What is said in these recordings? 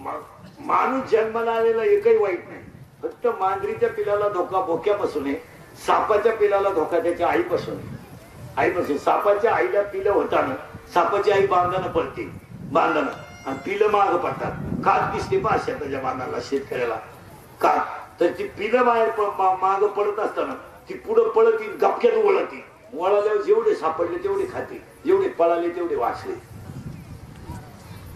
माणूस जन्माला आलेला एकही वाईट नाही, फक्त मांजरीच्या पिलाला धोका भोक्यापासून आहे, सापाच्या पिलाला धोका त्याच्या आईपासून आहे. आईपासून सापाच्या आईला पिलं होताना सापाची आई बांधानं पडते, बांधानं, आणि पिलं माग पडतात. कात दिसते पा शेताच्या बांधाला शेतकऱ्याला का, तर ती पिलं बाहेर माग पडत असताना ती पुढं पळती, गपक्यात वळती. वळाल्यावर जेवढे सापडले तेवढे खाते, जेवढे पळाले तेवढे वाचले.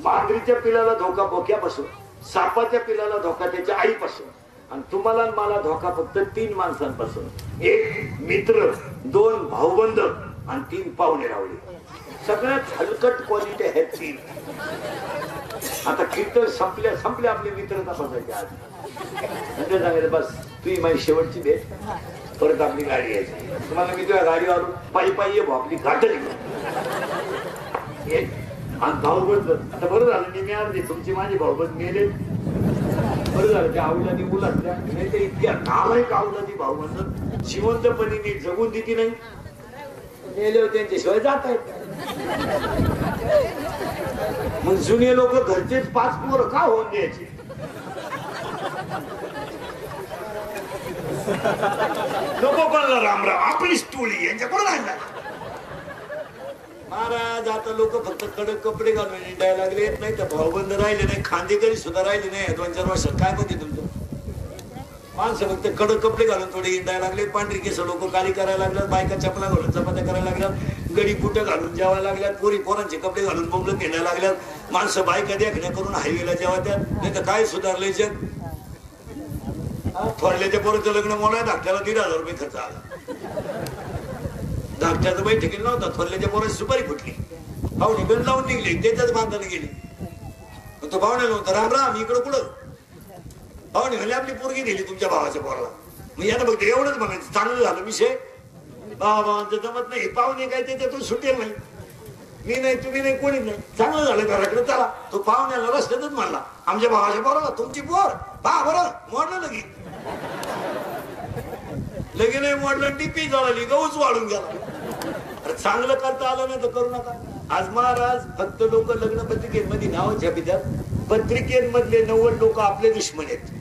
मांजरीच्या पिलाला धोका भोक्यापासून, सापाच्या पिलाला धोका त्याच्या आईपासून, आणि तुम्हाला मला धोका फक्त 3 माणसांपासून. 1 मित्र, 2 भाऊबंद आणि 3 पाहुणे रावले. सगळ्यात हलकट क्वालिटी आहेत 3. आता कीर्तन संपल्या आपली मित्रता बसायची. आज म्हणजे सांगायचं बस तुझी माझी शेवटची भेट, परत आपली गाडी यायची. तुम्हाला मी तुझ्या गाडीवर पायी पायी आपली गाठली आणि भाऊबंद. आता बरं झालं मी मिळाले, तुमची माझी भाऊबंद मेले, बरं झालं. त्या औलादी उलाटल्या, नाही तर इतक्या नालायक औलादी भाऊबंद जिवंतपणी नीट जगून देती नाही, मेले होते त्यांच्याशिवाय जात आहेत. मग जुने लोक घरचेच 5 पोरं का होऊन द्यायचे? नको कोणाला रामराम, आपलीच टोळी यांच्याकडून आणला. महाराज आता लोक फक्त कडक कपडे घालून हिंडायला लागले, नाही तर भाऊबंद राहिले नाही, खांदेकरी सुद्धा राहिले नाही. 2-4 वर्षात काय म्हणते तुमचं? माणसं फक्त कडक कपडे घालून थोडे हिंडायला लागले, पांढरी केस लोक काळी करायला लागल्यात, बायका चपला घालून चपात्या करायला लागल्यात, गडी बुटं घालून जेवायला लागल्यात, पोरी पोरांचे कपडे घालून बोंबलत हिंडायला लागल्यात, माणसं बायका देखण्या करून हायवेला जेवात्यात. नाही तर काय सुधारलंय जग? थोरल्याच्या पोराचं लग्न मोडा, धाकट्याला 1,500 रुपये खर्च आला. धाकट्याचं बैठकीला नव्हता, थोरल्याच्या पोराची सुपारी फुटली, पाहुणे गण लावून निघले, त्याच्याच बांधाने गेली. तो पाहुण्याला होता राम राम, इकडं कुठं? पाहुणे म्हणले आपली पोरगी दिली तुमच्या भावाच्या पोराला. मग यानं बघते एवढंच म्हणायचं, चांगलं झालं विषय, भावांचं जमत नाही, पाहुणे काय त्याच्यातून सुटेल नाही, मी नाही तुम्ही नाही कोणीच नाही, चांगलं झालं घराकडे चला. तो पाहुण्याला रस्त्यातच म्हणला आमच्या भावाच्या पोराला तुमची पोर पहा बरं मोडलं लगी, लगी नाही मोडलं, टिपी जळाली, गहूच वाढून गेला. चांगलं करता आलं नाही तर करू नका. आज महाराज फक्त लोक लग्न पत्रिकेमध्ये नाव छापितात, पत्रिकेमधले 90 लोक आपले दुश्मन आहेत.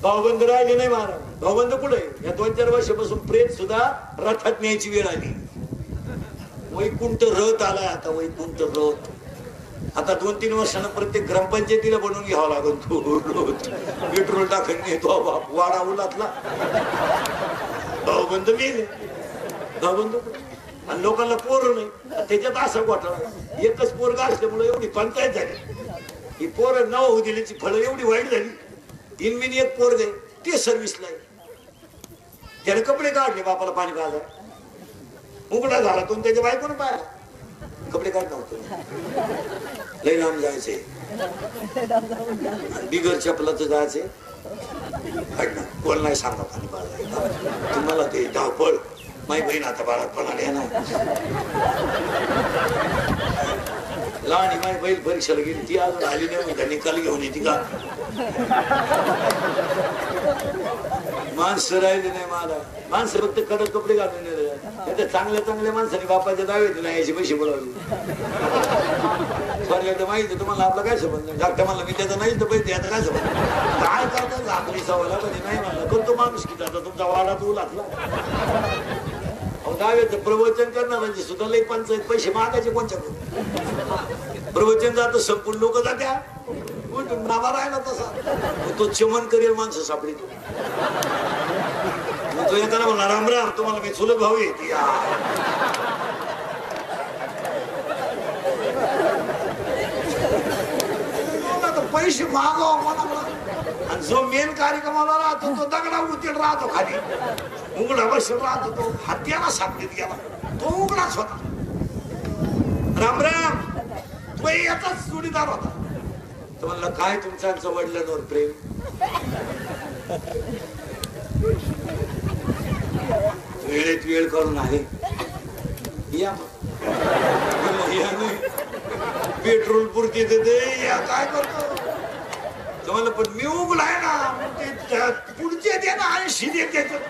भाऊबंद राहिले नाही महाराज. भाऊबंद कुठे? या 2-4 वर्षापासून प्रेत सुद्धा रथात न्यायची वेळ आली. वैकुंठ रथ आलाय आता, वैकुंठ रथ. आता 2-3 वर्षांना प्रत्येक ग्रामपंचायतीला बनवून घ्यावा लागत. पेट्रोल टाकून नेतो बाप, वाडा उलातला. भाऊबंद मेले, भाऊबंद आणि लोकांना पोर नाही. त्याच्यात असा घोटाळा, एकच पोरगा असल्यामुळे एवढी पंचायत झाली. ही पोरं नाव होऊ दिल्याची फळं एवढी वाईट झाली. इनमिन एक पोरग आहे ते सर्व्हिसला आहे, त्याने कपडे काढले, बापाला पाणी पाजा, उघडा झाला तो त्याच्या बायकोनं पाहिला, कपडे काढ नव्हतं, लई लांब जायचे, बिगर चपलाचं जायचे, कोण नाही सांगा पाणी पाजा. तुम्हाला ते धावपळ, माझी बहीण आता बाळापणाला येणार, लहान माझी बहीण परीक्षेला गेली, ती अजून आली नाही, त्या निकाल घेऊन येते का? माणसं राहिले नाही मला, माणसं फक्त कडक कपडे घालून नाही. चांगल्या माणसाने बापाच्या दावे नाही याचे पैसे बोलावले. तर माहिती तुम्हाला आपला काय संबंध नाही, धाकट्या म्हणला मी त्याचा नाही तर पैसे आता काय संबंध, काय करता आपली सवयला म्हणजे नाही म्हणला करतो माणूस की आता तुमचा वाडा तू लागला. दाव्याचं प्रवचन करणार म्हणजे सुद्धा लई पंचायत, पैसे मागायचे कोणच्याकडून? प्रवचन जातं संपूर्ण लोक जात्या, नावा राहिला तसा तो चमन करेल माणसं सापडी. तो येताना म्हणला राम राम, तुम्हाला मी चुलत भाऊ येते, पैसे मागाव म्हणा. आणि जो मेन कार्यक्रमाला राहतो तो दगडा उचल राहतो, खाली उघडा बसून राहतो, तो हत्याला सापडीत गेला, तो उघडाच होता. राम राम, तो याचाच जोडीदार होता. तो म्हणला काय तुमच्या वडिलांवर प्रेम? वेळेत वेळ करून आहे या, पेट्रोल पुरते देते या, काय करतो तुम्हाला? पण मी उघडाय ना, पुढचे दे ना आणि शिदे त्याच्यात.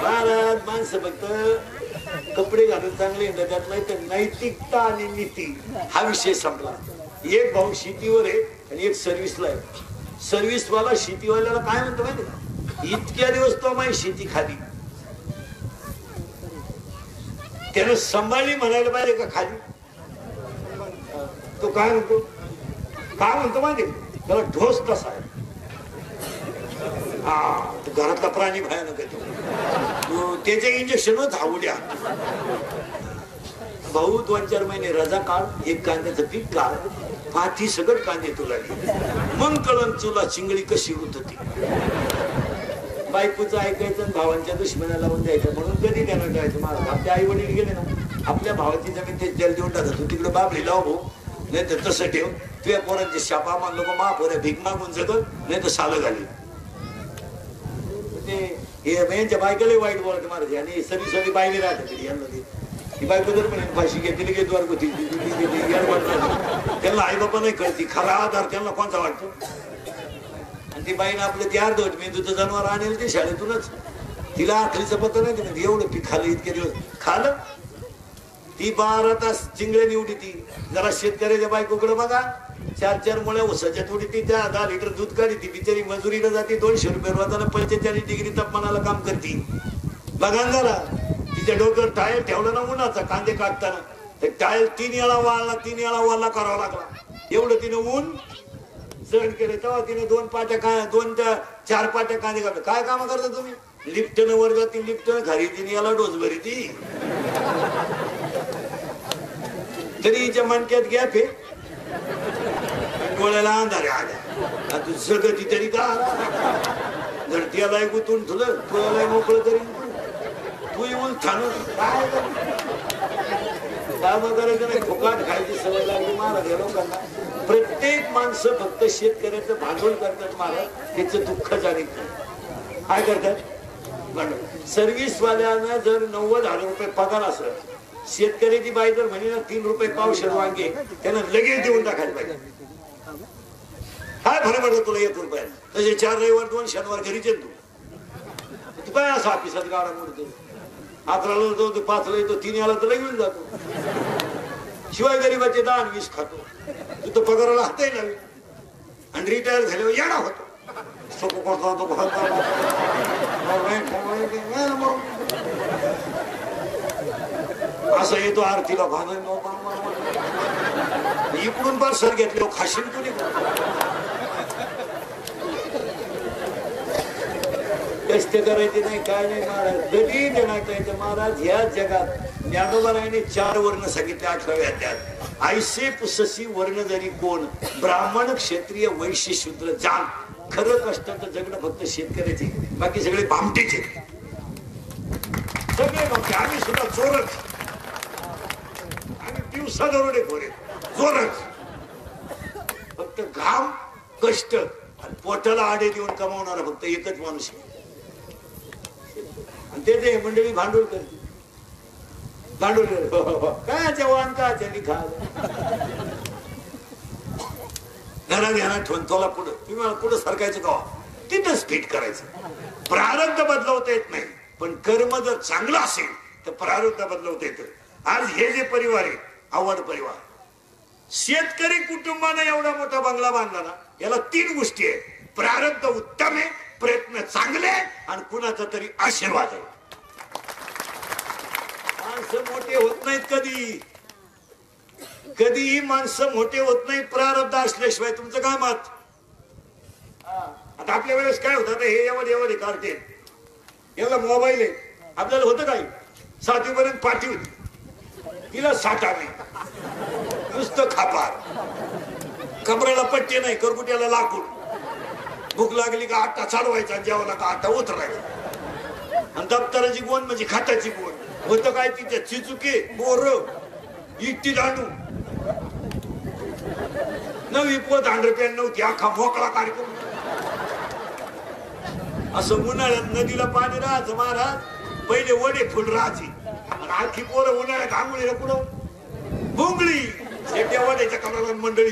महाराज माणसं फक्त कपडे घालून चांगले त्यात नाही तर नैतिकता आणि नीती हा विषय संपला. एक भाऊ शेतीवर आहे आणि एक सर्व्हिसला आहे. सर्व्हिसवाला शेतीवाल्याला काय म्हणतो माहिती का, इतक्या दिवस तो माझी शेती खाली, त्यानं सांभाळली म्हणायला पाहिजे का खाली. तो काय म्हणतो, काय म्हणतो माहिती त्याला ढोस तसा आहे. हा घरातला प्राणी भयानक आहे, त्याचे इंजेक्शनच हावड्या. भाऊ 2-4 महिने रजा काढ, एक कांद्याचं पीक काढ, पाठी सगळं कांदे तुला मग कळण तुला चिंगळी कशी होत होती. बायकोचं ऐकायचं भावांच्या दुश्मनाला लावून द्यायचं म्हणून कधी त्यांना ठेवायचं. मला आपल्या आई वडील गेले ना, आपल्या भावाची जमीन ते जल देऊन टाकत, तू तिकडे बाबली लाव भाऊ, नाही तर तसं ठेव. तुझ्या पोरांचे शापा मानलो का महापोऱ्या भीक मागून जगत, नाही तर सालं घाली. यांच्या बायकाला वाईट बोलत महाराज आणि सगळी सगळी बायले राहते यांना ती बायको जर म्हणे फाशी घेतली गे द्वार होती त्यांना आई बाबा नाही कळती खरा आधार त्यांना कोणता वाटतो. आणि ती बाईनं आपलं ते अर्धवट मी तुझं जनावर आणेल ते शाळेतूनच, तिला आखरीचं पत्र नाही ते एवढं पीक खाल्लं इतके दिवस खाल्लं. ती 12 तास चिंगळे निवडी ती. जरा शेतकऱ्याच्या बायकोकडे बघा, 4-4 मुळे उसाच्या थोडी ती 10 लिटर दूध काढी, ती बिचारी मजुरीला जाते, 200 रुपये रोजाला 45 डिग्री तापमानाला काम करते. बघा जरा तिच्या डोक्यावर टायर ठेवलं ना उन्हाचा कांदे काढताना, तर टायर 3 वेळा वाळला, 3 वेळा वाळला करावा लागला. एवढं तिने ऊन सहन केलं. तेव्हा तिने 2 ते 4 पाट्या कांदे काढले. काय काम करता तुम्ही, लिफ्टनं वर जाती, लिफ्टनं खाली तिने याला डोस भरी ती तरी हिच्या मनक्यात गॅप आहे, डोळ्याला अंधारे आल्या. तू सगळं ती तरी का धरतीला गुतून तुला तुला मोकळं तरी तू येऊन ठाण काय करायचं नाही. फुकाट खायची सवय लागली महाराज या लोकांना. प्रत्येक माणसं फक्त शेतकऱ्याचं भांडवल करतात महाराज, त्याचं दुःख जाणीत नाही. काय करतात भांडवल. सर्व्हिसवाल्यानं जर 90,000 रुपये पगार असेल, शेतकऱ्याची बाई जर म्हणे ना 3 रुपये पावशेर वांगे, त्यानं लगेच देऊन टाकायला पाहिजे. काय फरक पडतो तुला 1 रुपया. तसे 4 रविवार 2 शनिवार घरीच येतो तू. काय असं ऑफिसात गाडा मोडतो, 11ला जातो, 5ला येतो, 3 याला तर लगेच जातो. शिवाय गरीबाचे 10-20 खातो. तू तर पगाराला हातही लावी आणि रिटायर झाल्यावर येणा होतो. असं येतो आरतीला भाग इकडून पण सर घेतले खाशील तुझी कष्ट करायचे नाही काय नाही महाराज. कधी देण्यात यायचं महाराज. ह्या जगात ज्ञानोबारायाने 4 वर्ण सांगितले 8व्या अध्यायात. ऐसे पुससी वर्ण जरी कोण, ब्राह्मण क्षत्रिय वैश्य शूद्र जाण. खरं कष्टाचं जगणं फक्त शेतकऱ्याचे, बाकी सगळे भामटेचे. सगळे भामटे. आम्ही सुद्धा चोरच, आम्ही दिवसा दरोडे खोरे चोरच. फक्त घाम कष्ट आणि पोटाला आडे देऊन कमावणारा फक्त एकच माणूस आहे. आणि ते मंडळी भांडवल करते. भांडवल काय जवान का लिखा घरा ध्यानात ठेवून तुला पुढं तुम्ही मला पुढं सरकायचं का तिथंच फिट करायचं. प्रारब्ध बदलवता येत नाही, पण कर्म जर चांगलं असेल तर प्रारब्ध बदलवता येतं. आज हे जे परिवार आहे आवड परिवार, शेतकरी कुटुंबाने एवढा मोठा बंगला बांधला ना, याला 3 गोष्टी आहे. प्रारब्ध उत्तम आहे, प्रयत्न चांगले आणि कुणाचा तरी आशीर्वाद आहे. माणसं मोठे होत नाहीत कधी, कधीही माणसं मोठे होत नाहीत प्रारब्ध असल्याशिवाय. तुमचं काय मत. आता आपल्या वेळेस काय होतं, हे एवढे कार्टे, याला मोबाईल आहे. आपल्याला होतं काही 7वी पर्यंत पाठी होती, तिला साठा नाही, नुसतं खापार, कमरेला पट्टे नाही, करकुट्याला लाकूड. भूक लागली का आटा चालवायचा, जेवला का आटा उतरायचा. आणि दप्तराची गोण म्हणजे खाटाची गोण. होतं काय तिच्या चिचुके बोर इट्टी दांडू. 9वी पोत 100 रुपये नव्हती, अख्खा मोकळा कार्यक्रम. असं उन्हाळ्यात नदीला पाणी राहायचं महाराज. पहिले वडे फुल राहायची आणि आखी पोरं उन्हाळ्यात आंघोळीला पुढं भुंगळी. शेट्या वड्याच्या कमराला मंडळी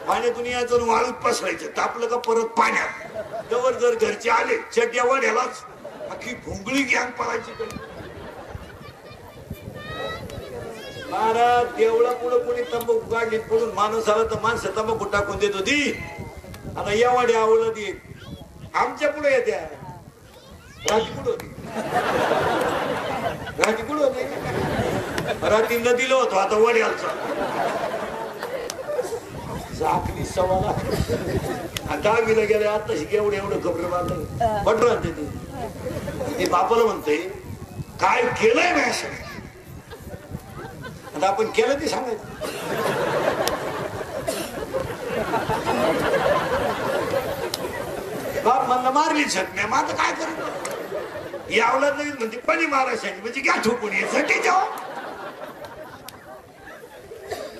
पाण्यातून यायचं, वाळूत पसरायचं. तापलं का परत पाण्यात. तवर जर घरचे आले चट्या वड्यालाच अख्खी भुंगळी गॅंग पडायची. महाराज देवळा पुढे कोणी तंबाखू काढली पडून माणूस आला तर माणसं तंबाखू टाकून देत होती. आता या वाडी आवडत आमच्या पुढे येत्या राजकुड होती. राजकुड होते रात्री नदीला होतो आता वड्यालचा झाकली सवाला. दहावीला गेले आता एवढं एवढं कपडे बांधलं पटलं ते बापाला म्हणते काय केलंय मॅश. आता आपण केलं ते सांगायचं. बाप म्हणला मारली छत मी आता काय करू यावला नाही म्हणते पाणी मारायसाठी म्हणजे घ्या ठोकून यासाठी जाऊ.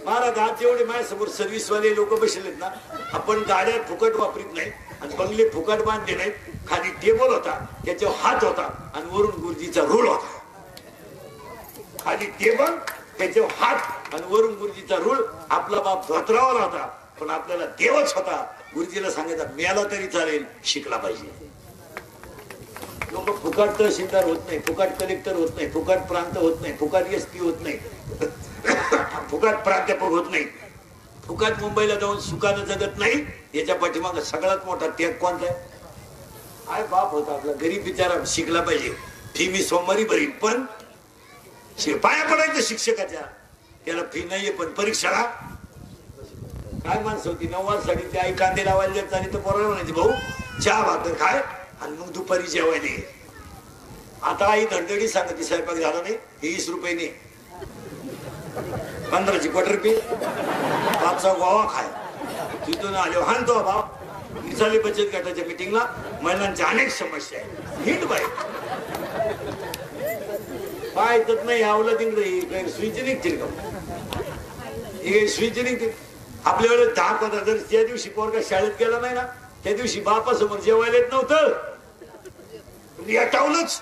महाराज आज जेवढे माझ्यासमोर सर्व्हिसवाले लोक बसलेत ना आपण गाड्या फुकट वापरीत नाही आणि बंगले फुकट बांधले नाहीत. खाली टेबल होता त्याच्यावर हात होता आणि वरून गुरुजीचा रूल होता. खाली टेबल त्याच्यावर हात आणि वरून गुरुजीचा रूल. आपला बाप धोत्रावाला होता पण आपल्याला देवच होता. गुरुजीला सांगायचा मेला तरी चालेल शिकला पाहिजे. लोक फुकट तहसीलदार होत नाही फुकट कलेक्टर होत नाही फुकट प्रांत होत नाही फुकट एसपी होत नाही फुकट प्राध्यापक होत नाही फुकट मुंबईला जाऊन सुखानं जगत नाही. याच्या पाठीमाग सगळ्यात मोठा त्याग कोणता आहे. काय बाप होता आपला गरीब बिचारा शिकला पाहिजे. फी मी सोमवारी भरीन पण पाया पडायचं शिक्षकाच्या त्याला फी नाहीये पण परीक्षाला काय माणसं होती. 9 वाजता ते आई कांदे लावायला जात आणि तर पोराला म्हणायची भाऊ चहा भाकर खाय आणि मग दुपारी जेवायला. आता आई धडधडी सांगते स्वयंपाक झाला नाही 20 रुपये नाही 15ची क्वार्टर पे 5चा गोवा खाय. तिथून आले हाणतो बाप निसाली बचत गटाच्या मिटिंगला महिलांच्या अनेक समस्या आहेत. हिट बाई पाहतच नाही आवलं तिकडे स्विच निघतील का हे स्विच निघतील. आपल्या वेळेस 10-15 जर त्या दिवशी पोरगा शाळेत गेला नाही ना त्या दिवशी बापासमोर जेवायला येत नव्हतं. याटावलंच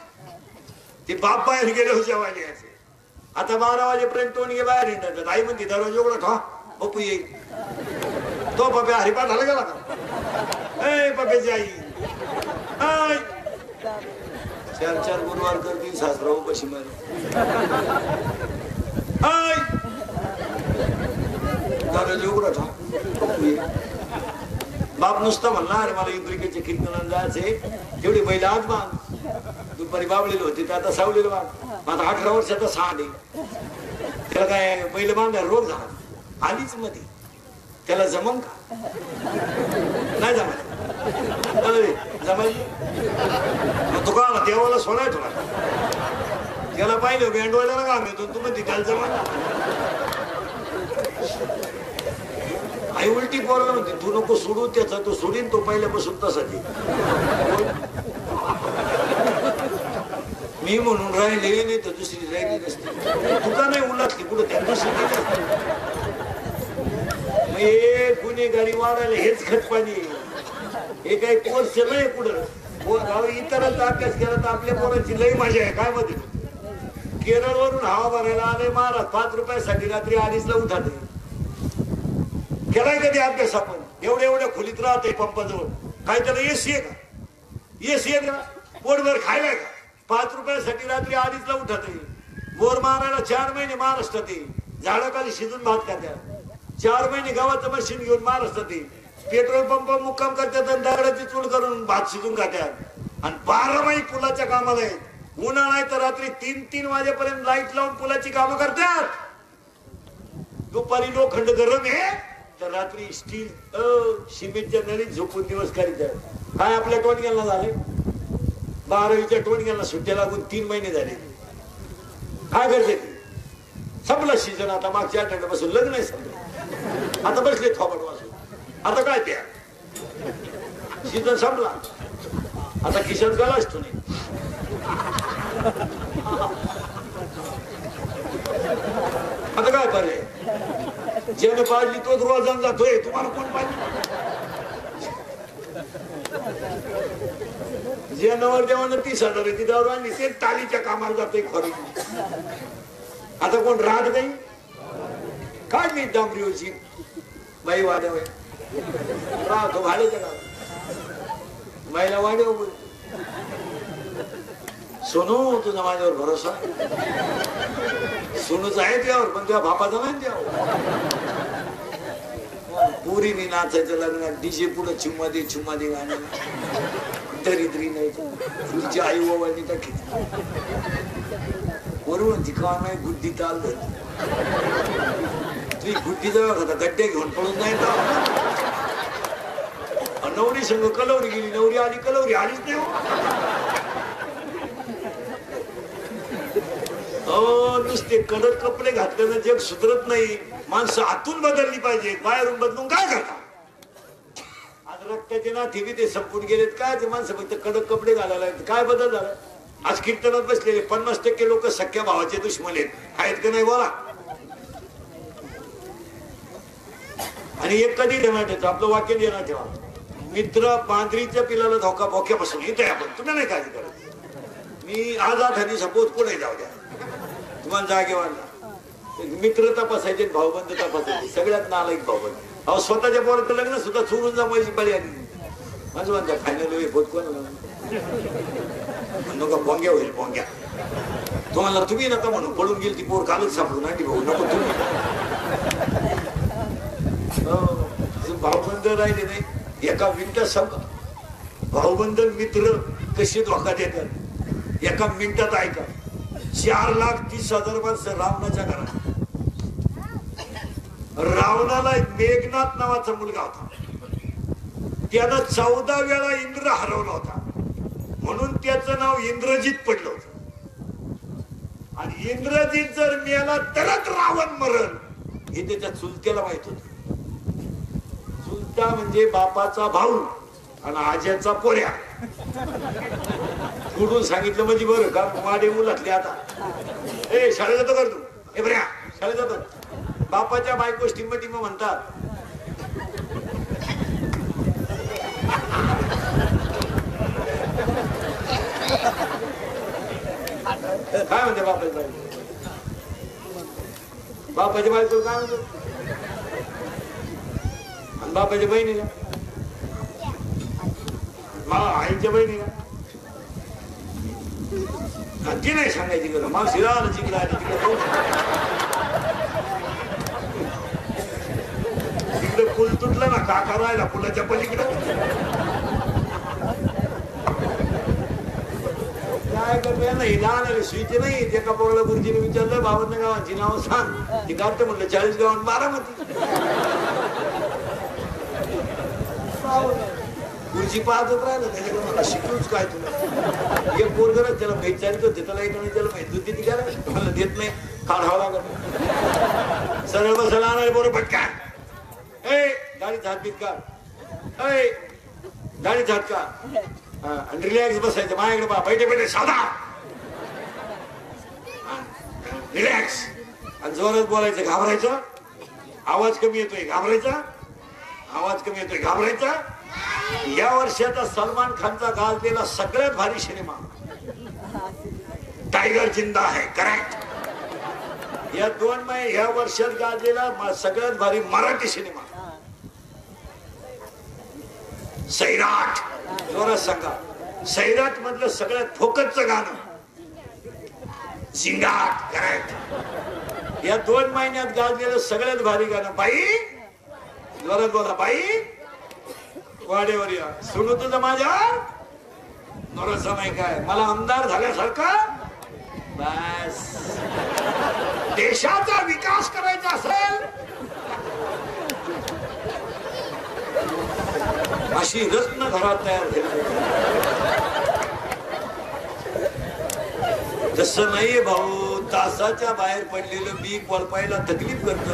ते बाप बाहेर गेले हो जेवायला यायचे. आता 12 वाजेपर्यंत तोंड बाहेर येतात. आई म्हणते दरवाजा उघडा ठा पप्पू येईल. तो पप्या हरिपाठ झाला गेला का ए पप्याची आई 4 गुरुवार करतील सासरा उपाशी मारे. दरवाजा उघडा ठा पप्पू येईल. बाप नुसतं म्हणला अरे मला इब्रिकेच्या कीर्तनाला जायचे तेवढी बैल आज बांध. दुपारी बाबलेले होते तर आता सावलेलं बांध. आता 18 वर्षाचा 6 दे त्याला काय बैल बांधायला रोग झाला आलीच मध्ये त्याला जमन का नाही जमाय जमायची. तू का देवाला सोडाय तुला त्याला पाहिलं भेंडवायला काम येतो तू म्हणते त्याला जमा. आई उलटी पोरला म्हणते तू नको सोडू त्याचा तो सोडीन तो पहिल्यापासून तसा ते मी म्हणून राहिले नाही तर दुसरी राहिली नसते. तुका नाही उलटली पुढे त्या दुसरी गुन्हेगारी वाढायला हेच खतपाणी. हे काही कोर्स नाही पुढं इतरांचा अभ्यास केला तर आपल्या पोरांची लई मजा आहे. काय मध्ये केरळ वरून हवा भरायला आले महाराज 5 रुपयासाठी रात्री 2:30ला उठाते. केलाय कधी अभ्यास आपण एवढ्या खोलीत राहते पंपाजवळ काय त्याला एसी आहे का एसी आहे का पोटभर खायला का 5 रुपयासाठी रात्री 2:30ला उठाते. बोर मारायला 4 महिने महाराष्ट्रात झाडाखाली शिजून भात खात्यात 4 महिने गावाचं मशीन घेऊन महाराष्ट्रात पेट्रोल पंप मुक्काम करतात आणि दगडाची चूड करून भात शिजून खात्यात आणि 12 महिने पुलाच्या कामाला आहेत. उन्हाळा आहे तर रात्री 3-3 वाजेपर्यंत लाईट लावून पुलाची कामं करतात. दुपारी लोखंड गरम आहे तर रात्री स्टील सिमेंटच्या नळीत झोपून दिवस करीत आहे. काय आपल्या टोणग्याला झाले 12वीच्या टोणग्याला सुट्ट्या लागून 3 महिने झाले. काय करते संपला सीजन. आता मागच्या आठवड्यापासून लग्न आहे संपलं. आता बसले थोबड वाजून. आता काय त्या सीजन संपला आता खिशात गेला असतो नाही. आता काय पर्याय ज्याने पाळली तोच रोजान जातोय. तुम्हाला कोण पाहिजे ज्या नवर देवानं 30,000 ती दारू आणली ते टालीच्या कामाला जातोय खरी. आता कोण राहत नाही काढली डांबरीवरची बाई वाड्यावर राहतो भाड्याच्या गावात बाईला वाड्यावर सोनू तुझा माझ्यावर भरोसा सोनूच आहे त्यावर, पण त्या बापाचा नाही त्यावर. पुरीने नाचायचं लग्नात डीजे पुढे चुम्मा दे गाणं दरिद्री नाही तुझी आई ओवाळणी टाकी वरून ती का नाही गुड्डी ताल तुझी गुड्डी जवळ होता गड्डे घेऊन पळून नाही नवरी संघ कलवरी गेली, नवरी आली कलवरी आलीच नाही. नुसते कडक कपडे घातल्यानं जग सुधरत नाही. माणसं आतून बदलली पाहिजे, बाहेरून बदलून काय करता. आज रक्ताचे नाते बी ते संपून गेलेत. काय ते माणसं फक्त कडक कपडे घालायला काय बदल झाला. आज कीर्तनात बसलेले 50% लोक सख्या भावाचे दुश्मन आहेत का नाही बोला. आणि एक कधी देणार ठेवतो आपलं वाक्य देणार ठेवा. मित्र पांढरीच्या पिलाला धोका भोक्यापासून इथे आपण तुम्ही नाही काळजी करत. मी आजाद आणि सपोज पुढे जाऊ द्या तुम्हाला जागेवारला मित्र तपासायचे भाऊबंद तपासायचे सगळ्यात नालायक भाऊबंद. अहो स्वतःच्या पोराचं लग्न सुद्धा चोरून जमायची बळी आली माझं म्हणता फायनल बोध कोण नका बोंग्या होईल बोंग्या तुम्हाला तुम्ही नका म्हणून पळून गेली ती पोर कालच सापडून आणली भाऊ नको तुम्ही. भाऊबंद राहिले नाही एका मिनिटात सांगा भाऊबंद मित्र कशी धोका देतात एका मिनिटात ऐका. 4,30,000 माणसं रावणाच्या घरात. रावणाला मेघनाथ नावाचा मुलगा होता. त्यानं 14 वेळा इंद्र हरवला होता म्हणून त्याचं नाव इंद्रजित पडलं होतं. आणि इंद्रजित जर मेला तरच रावण मरण हे त्याच्या चुलत्याला माहित होत. चुलता म्हणजे बापाचा भाऊ आणि आज्याचा पोऱ्या कुठून सांगितलं म्हणजे बरं का माडे मुलातले आता ए शाळेत जातो कर तू हे बऱ्या शाळेत जातो. बापाच्या बायकोस टिंब म्हणतात. काय म्हणते बापाची बायको बापाची बायको काय म्हणतो आणि बापाच्या बहिणीला आईच्या बहिणीला ती नाही सांगायची गरज मावशीला जिंकला तिकडे पूल तुटला ना काका राहिला पुलाच्या पलीकडे काय करते नाही लहान आले सुईचे नाही एका पोराला गुरुजीने विचारलं 52 गावांची नावं सांग ती काढते म्हटलं 40 गावात बारामती. गुरुजी पाहतच राहिलं त्याच्याकडे मला शिकूच काय तुला एक पोरगरच त्याला माहित चालत होते त्याला एक त्याला माहित होती ती काय मला देत नाही काढावं लागत. सरळ बसायला आणायला बरोबर पटकन ए गाडीत हात बीत का ए गाडीत हात का आणि रिलॅक्स बसायचं माझ्याकडे बा बैठे बैठे साधा रिलॅक्स आणि जोरात बोलायचं घाबरायचं आवाज कमी येतोय घाबरायचा आवाज कमी येतोय घाबरायचा. या वर्षाचा सलमान खानचा गाजलेला सगळ्यात भारी सिनेमा टायगर जिंदा है करेक्ट. या 2 महिने या वर्षात गाजलेला सगळ्यात भारी मराठी सिनेमा सैराट. जोरात सांगा सैराट मधलं सगळ्यात फोकसचं गाणं झिंगाट करेक्ट. या 2 महिन्यात गाजलेलं सगळ्यात भारी गाणं बाई जोरात बोला बाई वाडेवर या सुरू तुझं माझ्या नोरसा नाही काय मला आमदार झाल्यासारखं बस. देशाचा विकास करायचा असेल अशी रत्न घरात तयार झाली. तसं नाहीये भाऊ तासाच्या बाहेर पडलेलं बी कोलपायला तकलीफ करत.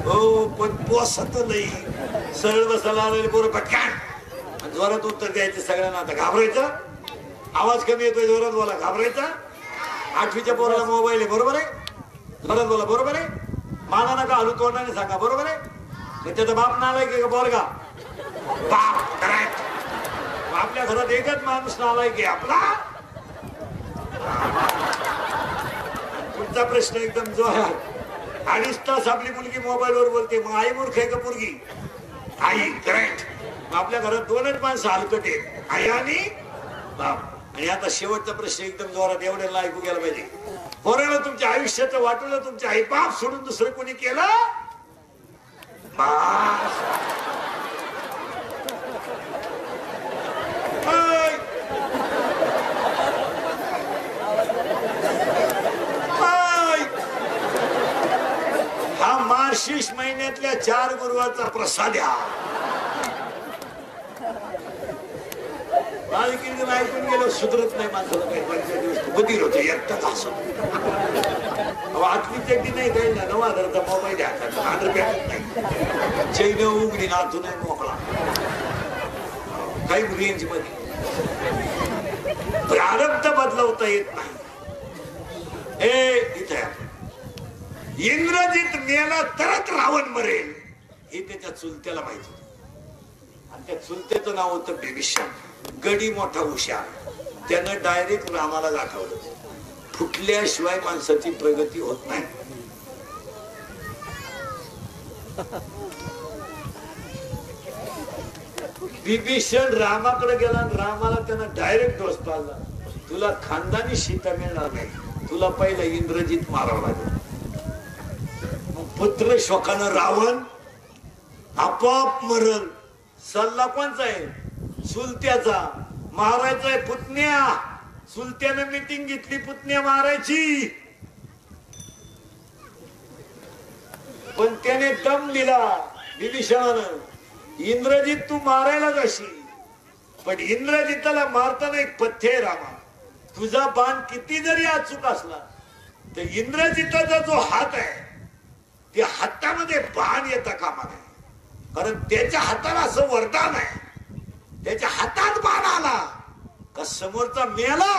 हो पण पोसत नाही. सरळ बसायला आलेले पोरं पटकन जोरात उत्तर द्यायचं सगळ्यांना. आता घाबरायचं आवाज कमी येतोय जोरात बोला घाबरायचा. 8वीच्या पोराला मोबाईल आहे बरोबर आहे जोरात बोला बरोबर आहे. माना नका हलू तोंडाने सांगा बरोबर आहे. त्याचा बाप नालायक आहे का पोरगा बाप करेक्ट. आपल्या घरात एकच माणूस नालायक आहे आपला. पुढचा प्रश्न एकदम जो आहे 2.5 तास आपली मुलगी मोबाईल वर बोलते मग आई मूर्ख आहे का पोरगी आई करेक्ट. आपल्या घरात 2च माणसं हलकट आहेत आई आणि बाप आणि आता शेवटचा प्रश्न एकदम जोरात एवढ्याला ऐकू गेला पाहिजे. पोराला तुमच्या आयुष्याचं वाटलं तुमच्या आई बाप सोडून दुसरं कोणी केलं? हा मार्गशीर्ष महिन्यातल्या 4 गुरुवारचा प्रसाद ऐकून गेलो सुधरत नाही माणसाला काही 5 दिवस बधीर होते एकटाच असं आठवी चड्डी नाही काही ना 9,000चा मोबाईल हातात 100 रुपयात नाही चैन उघडी नातू नाही मोकळा काही रेंज मध्ये प्रारब्ध बदलवता येत नाही. हे इथे इंद्रजित मेला तरच रावण मरेल हे त्याच्या चुलत्याला माहित होत आणि त्या चुलत्याचं नाव होतं बिभीषण. गडी मोठा हुशार त्यानं डायरेक्ट रामाला दाखवलं फुटल्याशिवाय माणसाची प्रगती होत नाही. बिभीषण रामाकडे गेला आणि रामाला त्यानं डायरेक्ट डोस पाडला. तुला खानदानी सीता मिळणार नाही, तुला पहिला इंद्रजित मारावं लागेल. पुत्र शोकानं रावण आपोआप मरण. सल्ला कोणचा आहे? चुलत्याचा. मारायचाय पुतण्या. चुलत्यानं मीटिंग घेतली पुतण्या मारायची पण त्याने दम दिला विभीषणानं. इंद्रजित तू मारायला जाशील पण इंद्रजिताला मारताना एक पथ्य आहे रामा. तुझा बाण किती जरी अचूक असला तर इंद्रजिताचा जो हात आहे त्या हातामध्ये बाण येता कामा नये. कारण त्याच्या हाताला असं वरदान आहे, त्याच्या हातात बाण आला का समोरचा मेला